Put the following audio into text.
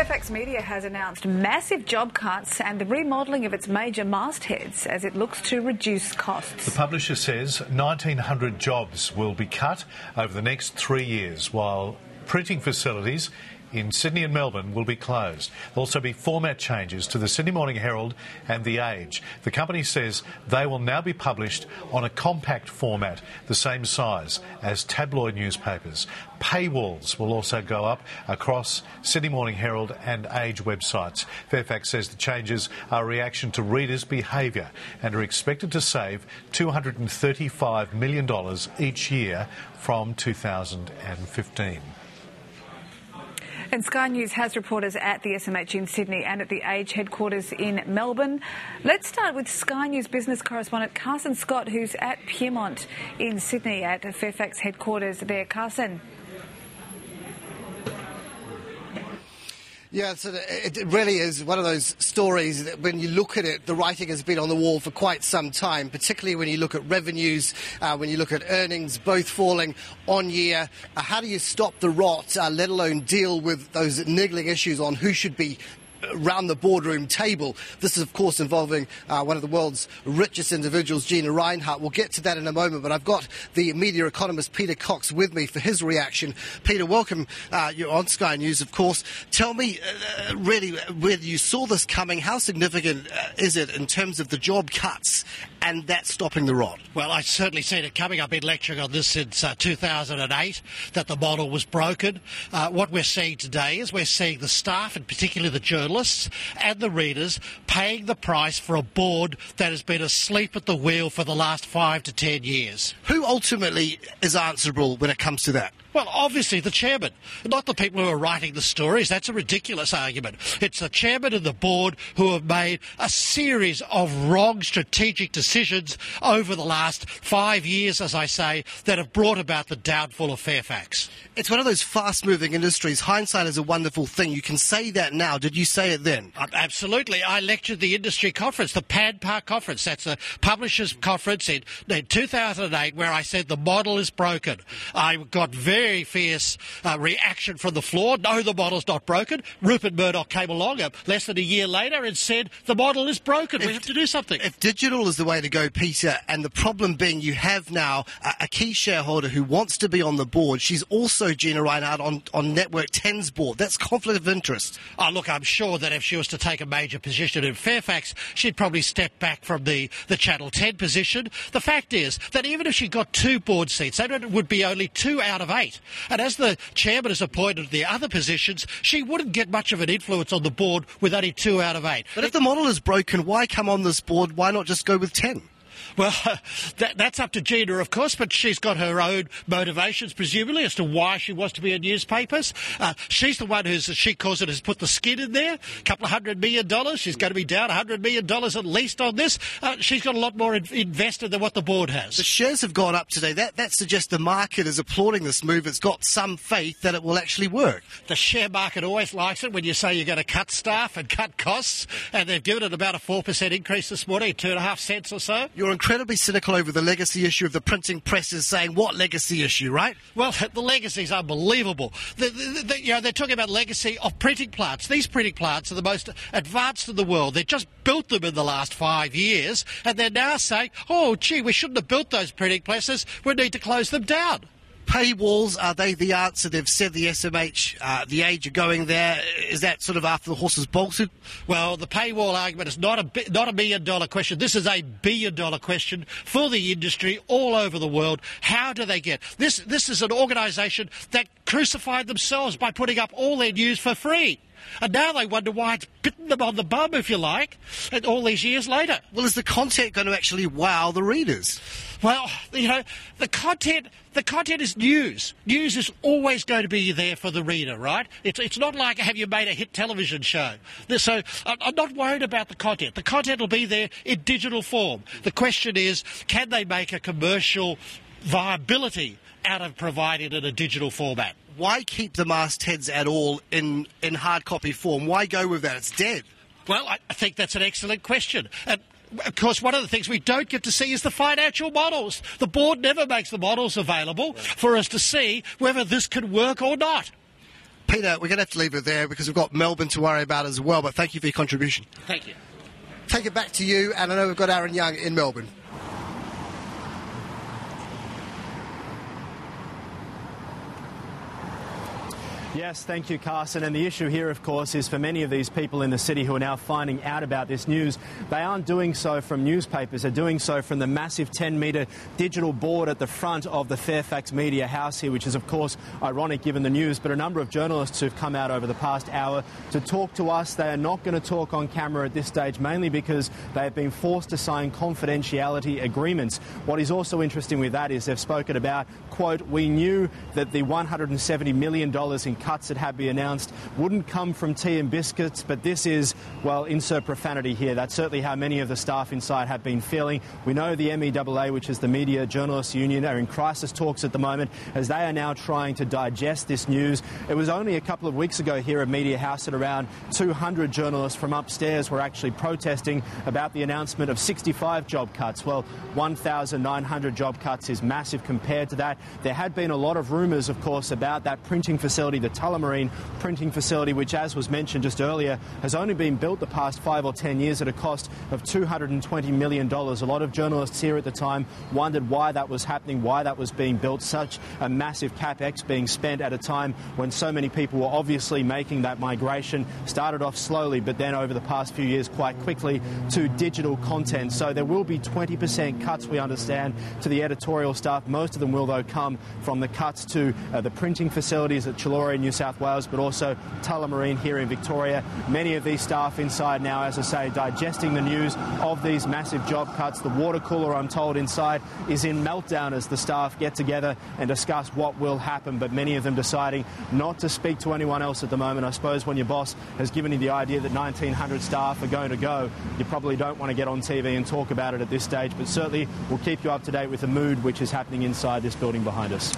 Fairfax Media has announced massive job cuts and the remodelling of its major mastheads as it looks to reduce costs. The publisher says 1,900 jobs will be cut over the next 3 years, while printing facilities in Sydney and Melbourne will be closed. There'll also be format changes to the Sydney Morning Herald and The Age. The company says they will now be published on a compact format, the same size as tabloid newspapers. Paywalls will also go up across Sydney Morning Herald and Age websites. Fairfax says the changes are a reaction to readers' behaviour and are expected to save $235 million each year from 2015. And Sky News has reporters at the SMH in Sydney and at the Age headquarters in Melbourne. Let's start with Sky News business correspondent Carson Scott, who's at Pyrmont in Sydney at the Fairfax headquarters there. Carson. Yeah, so it really is one of those stories that when you look at it, the writing has been on the wall for quite some time, particularly when you look at revenues, when you look at earnings, both falling on year. How do you stop the rot, let alone deal with those niggling issues on who should be around the boardroom table? This is, of course, involving one of the world's richest individuals, Gina Reinhart. We'll get to that in a moment, but I've got the media economist Peter Cox with me for his reaction. Peter, welcome. You're on Sky News, of course. Tell me, really, whether you saw this coming, how significant is it in terms of the job cuts and that stopping the rot? Well, I've certainly seen it coming. I've been lecturing on this since 2008, that the model was broken. What we're seeing today is we're seeing the staff, and particularly the journalists and the readers, paying the price for a board that has been asleep at the wheel for the last 5 to 10 years. Who ultimately is answerable when it comes to that? Well, obviously the chairman, not the people who are writing the stories. That's a ridiculous argument. It's the chairman and the board who have made a series of wrong strategic decisions over the last 5 years, as I say, that have brought about the downfall of Fairfax. It's one of those fast-moving industries. Hindsight is a wonderful thing. You can say that now. Did you say it then? Absolutely. I lectured the industry conference, the PADPAR conference. That's a publishers' conference in 2008, where I said the model is broken. I got very fierce reaction from the floor. No, the model's not broken. Rupert Murdoch came along less than a year later and said the model is broken. We have to do something. If digital is the way to go, Peter, and the problem being you have now a key shareholder who wants to be on the board, she's also Gina Reinhart on Network 10's board. That's conflict of interest. Oh, look, I'm sure that if she was to take a major position in Fairfax, she'd probably step back from the Channel 10 position. The fact is that even if she got 2 board seats, that would be only 2 out of 8. And as the chairman is appointed to the other positions, she wouldn't get much of an influence on the board with only 2 out of 8. But if the model is broken, why come on this board? Why not just go with 10? Well, that's up to Gina, of course, but she's got her own motivations, presumably, as to why she wants to be in newspapers. She's the one who's, as she calls it, has put the skin in there, a couple of $100 million. She's going to be down $100 million at least on this. She's got a lot more invested than what the board has. The shares have gone up today. That suggests the market is applauding this move. It's got some faith that it will actually work. The share market always likes it when you say you're going to cut staff and cut costs, and they've given it about a 4% increase this morning, 2.5 cents or so. You're incredibly cynical over the legacy issue of the printing presses, saying what legacy issue, right? Well, the legacy is unbelievable. They're talking about legacy of printing plants. These printing plants are the most advanced in the world. They just built them in the last 5 years, and they're now saying, oh, gee, we shouldn't have built those printing presses. We need to close them down. Paywalls, are they the answer? They've said the SMH, the Age are going there. Is that sort of after the horse is bolted? Well, the paywall argument is not a $1 million question. This is a $1 billion question for the industry all over the world. How do they get this? This is an organisation that crucified themselves by putting up all their news for free. And now they wonder why it's bitten them on the bum, if you like, and all these years later. Well, is the content going to actually wow the readers? Well, the content is news. News is always going to be there for the reader, right? It's not like have you made a hit television show. So I'm not worried about the content. The content will be there in digital form. The question is, can they make a commercial viability out of providing it in a digital format? Why keep the mastheads at all in hard copy form? Why go with that? It's dead. Well, I think that's an excellent question. And of course, one of the things we don't get to see is the financial models. The board never makes the models available for us to see whether this can work or not. Peter, we're going to have to leave it there because we've got Melbourne to worry about as well, but thank you for your contribution. Thank you. Take it back to you, and I know we've got Aaron Young in Melbourne. Yes, thank you, Carson. And the issue here, of course, is for many of these people in the city who are now finding out about this news, they aren't doing so from newspapers. They're doing so from the massive 10-metre digital board at the front of the Fairfax Media House here, which is, of course, ironic given the news. But a number of journalists who've come out over the past hour to talk to us, they are not going to talk on camera at this stage, mainly because they have been forced to sign confidentiality agreements. What is also interesting with that is they've spoken about, quote, "We knew that the $170 million in cuts that had been announced wouldn't come from tea and biscuits, but this is," well, insert profanity here. That's certainly how many of the staff inside have been feeling. We know the MEAA, which is the Media Journalists Union, are in crisis talks at the moment as they are now trying to digest this news. It was only a couple of weeks ago here at Media House that around 200 journalists from upstairs were actually protesting about the announcement of 65 job cuts. Well, 1,900 job cuts is massive compared to that. There had been a lot of rumours, of course, about that printing facility, the Tullamarine printing facility, which, as was mentioned just earlier, has only been built the past 5 or 10 years at a cost of $220 million. A lot of journalists here at the time wondered why that was happening, why that was being built, such a massive capex being spent at a time when so many people were obviously making that migration. Started off slowly, but then over the past few years quite quickly to digital content. So there will be 20% cuts, we understand, to the editorial staff. Most of them will, though, come from the cuts to the printing facilities at Chullora in New South Wales, but also Tullamarine here in Victoria. Many of these staff inside now, as I say, digesting the news of these massive job cuts. The water cooler, I'm told, inside is in meltdown as the staff get together and discuss what will happen, but many of them deciding not to speak to anyone else at the moment. I suppose when your boss has given you the idea that 1,900 staff are going to go, you probably don't want to get on TV and talk about it at this stage, but certainly we'll keep you up to date with the mood which is happening inside this building behind us.